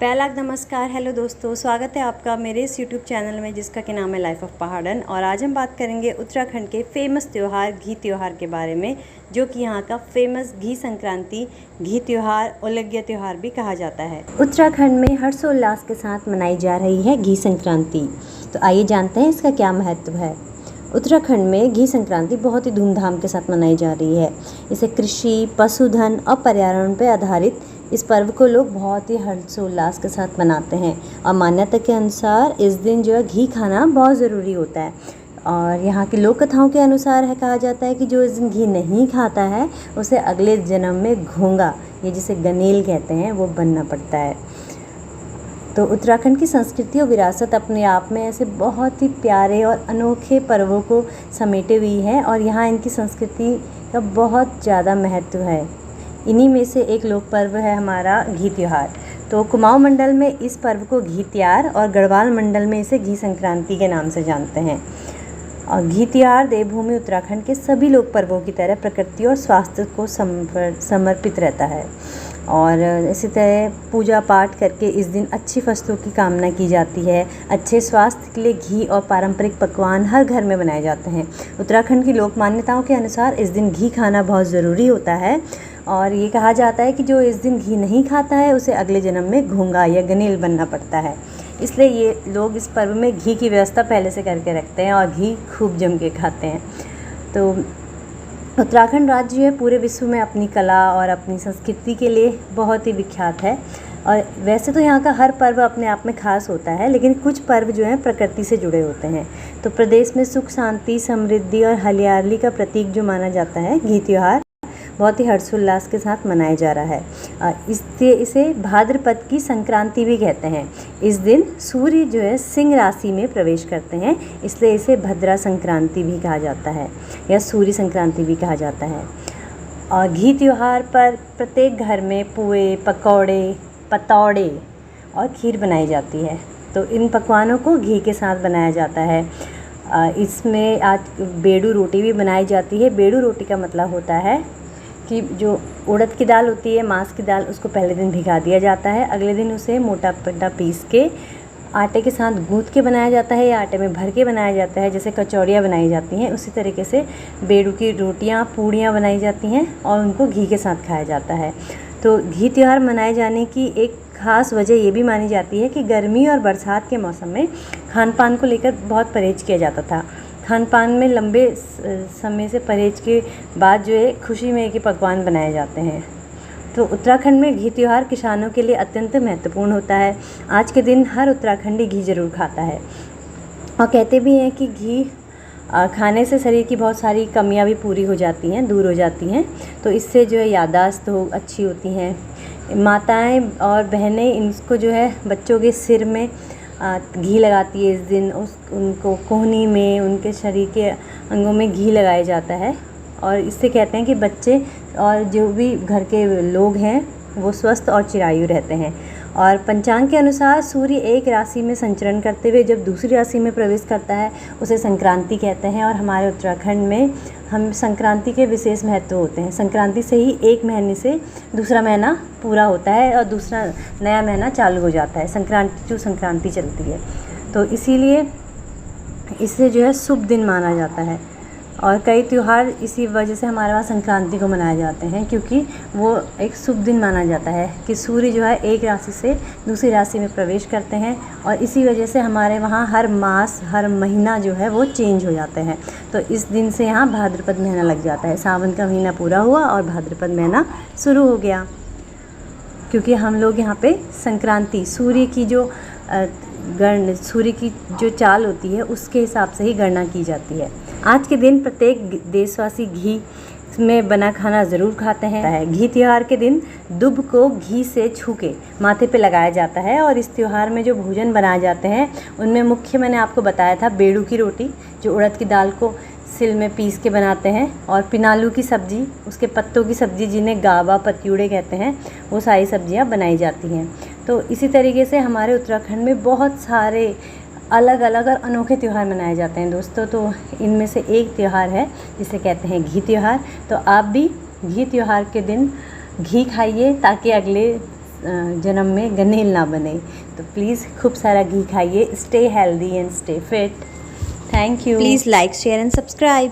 पहला नमस्कार, हेलो दोस्तों, स्वागत है आपका मेरे इस यूट्यूब चैनल में जिसका कि नाम है लाइफ ऑफ पहाड़न। और आज हम बात करेंगे उत्तराखंड के फेमस त्यौहार घी त्यौहार के बारे में, जो कि यहाँ का फेमस घी संक्रांति, घी त्यौहार, ओलग्य त्यौहार भी कहा जाता है। उत्तराखंड में हर्षोल्लास के साथ मनाई जा रही है घी संक्रांति। तो आइए जानते हैं इसका क्या महत्व है। उत्तराखंड में घी संक्रांति बहुत ही धूमधाम के साथ मनाई जा रही है। इसे कृषि, पशुधन और पर्यावरण पर आधारित इस पर्व को लोग बहुत ही हर्षोल्लास के साथ मनाते हैं। और मान्यता के अनुसार इस दिन जो है घी खाना बहुत ज़रूरी होता है। और यहाँ की लोक कथाओं के अनुसार है कहा जाता है कि जो इस दिन घी नहीं खाता है उसे अगले जन्म में घोंगा, ये जिसे गनेल कहते हैं, वो बनना पड़ता है। तो उत्तराखंड की संस्कृति और विरासत अपने आप में ऐसे बहुत ही प्यारे और अनोखे पर्वों को समेटे हुई है और यहाँ इनकी संस्कृति का बहुत ज़्यादा महत्व है। इन्हीं में से एक लोक पर्व है हमारा घी त्यौहार। तो कुमाऊं मंडल में इस पर्व को घी त्यार और गढ़वाल मंडल में इसे घी संक्रांति के नाम से जानते हैं। और घी त्यौहार देवभूमि उत्तराखंड के सभी लोक पर्वों की तरह प्रकृति और स्वास्थ्य को समर्पित रहता है। और इसी तरह पूजा पाठ करके इस दिन अच्छी फसलों की कामना की जाती है। अच्छे स्वास्थ्य के लिए घी और पारंपरिक पकवान हर घर में बनाए जाते हैं। उत्तराखंड की लोक मान्यताओं के अनुसार इस दिन घी खाना बहुत ज़रूरी होता है और ये कहा जाता है कि जो इस दिन घी नहीं खाता है उसे अगले जन्म में घोंगा या गनेल बनना पड़ता है। इसलिए ये लोग इस पर्व में घी की व्यवस्था पहले से करके रखते हैं और घी खूब जम के खाते हैं। तो उत्तराखंड राज्य जो है पूरे विश्व में अपनी कला और अपनी संस्कृति के लिए बहुत ही विख्यात है। और वैसे तो यहाँ का हर पर्व अपने आप में खास होता है, लेकिन कुछ पर्व जो हैं प्रकृति से जुड़े होते हैं। तो प्रदेश में सुख, शांति, समृद्धि और हरियाली का प्रतीक जो माना जाता है घी त्यौहार बहुत ही हर्षोल्लास के साथ मनाया जा रहा है। इसे भाद्रपद की संक्रांति भी कहते हैं। इस दिन सूर्य जो है सिंह राशि में प्रवेश करते हैं, इसलिए इसे भद्रा संक्रांति भी कहा जाता है या सूर्य संक्रांति भी कहा जाता है। और घी त्यौहार पर प्रत्येक घर में पुए, पकौड़े, पतौड़े और खीर बनाई जाती है। तो इन पकवानों को घी के साथ बनाया जाता है। इसमें आज बेड़ू रोटी भी बनाई जाती है। बेड़ू रोटी का मतलब होता है कि जो उड़द की दाल होती है, मांस की दाल, उसको पहले दिन भिगा दिया जाता है। अगले दिन उसे मोटा मोटा पीस के आटे के साथ गूँथ के बनाया जाता है या आटे में भर के बनाया जाता है। जैसे कचौड़ियाँ बनाई जाती हैं उसी तरीके से बेड़ू की रोटियाँ, पूड़ियाँ बनाई जाती हैं और उनको घी के साथ खाया जाता है। तो घी त्यौहार मनाए जाने की एक ख़ास वजह ये भी मानी जाती है कि गर्मी और बरसात के मौसम में खान पान को लेकर बहुत परहेज़ किया जाता था। खान पान में लंबे समय से परहेज के बाद जो है खुशी में एक ही पकवान बनाए जाते हैं। तो उत्तराखंड में घी त्यौहार किसानों के लिए अत्यंत महत्वपूर्ण होता है। आज के दिन हर उत्तराखंडी घी ज़रूर खाता है और कहते भी हैं कि घी खाने से शरीर की बहुत सारी कमियां भी पूरी हो जाती हैं, दूर हो जाती हैं। तो इससे जो है याददाश्त अच्छी होती हैं। माताएं और बहनें इनको जो है बच्चों के सिर में घी लगाती है इस दिन। उनको कोहनी में, उनके शरीर के अंगों में घी लगाया जाता है और इससे कहते हैं कि बच्चे और जो भी घर के लोग हैं वो स्वस्थ और चिरायु रहते हैं। और पंचांग के अनुसार सूर्य एक राशि में संचरण करते हुए जब दूसरी राशि में प्रवेश करता है उसे संक्रांति कहते हैं। और हमारे उत्तराखंड में हम संक्रांति के विशेष महत्व होते हैं। संक्रांति से ही एक महीने से दूसरा महीना पूरा होता है और दूसरा नया महीना चालू हो जाता है। संक्रांति टू संक्रांति चलती है, तो इसीलिए इसे जो है शुभ दिन माना जाता है। और कई त्यौहार इसी वजह से हमारे वहाँ संक्रांति को मनाए जाते हैं, क्योंकि वो एक शुभ दिन माना जाता है कि सूर्य जो है एक राशि से दूसरी राशि में प्रवेश करते हैं। और इसी वजह से हमारे वहाँ हर मास, हर महीना जो है वो चेंज हो जाते हैं। तो इस दिन से यहाँ भाद्रपद महीना लग जाता है। सावन का महीना पूरा हुआ और भाद्रपद महीना शुरू हो गया, क्योंकि हम लोग यहाँ पे संक्रांति सूर्य की जो चाल होती है उसके हिसाब से ही गणना की जाती है। आज के दिन प्रत्येक देशवासी घी में बना खाना ज़रूर खाते हैं। घी त्यौहार के दिन दुब को घी से छू के माथे पे लगाया जाता है। और इस त्यौहार में जो भोजन बनाए जाते हैं उनमें मुख्य मैंने आपको बताया था बेड़ू की रोटी, जो उड़द की दाल को सिल में पीस के बनाते हैं, और पिनालू की सब्ज़ी, उसके पत्तों की सब्ज़ी जिन्हें गावा पतियूड़े कहते हैं, वो सारी सब्जियां बनाई जाती हैं। तो इसी तरीके से हमारे उत्तराखंड में बहुत सारे अलग अलग और अनोखे त्यौहार मनाए जाते हैं दोस्तों। तो इनमें से एक त्यौहार है जिसे कहते हैं घी त्यौहार। तो आप भी घी त्यौहार के दिन घी खाइए ताकि अगले जन्म में गनेल ना बने। तो प्लीज़ खूब सारा घी खाइए, stay healthy and stay fit. Thank you. Please like share and subscribe.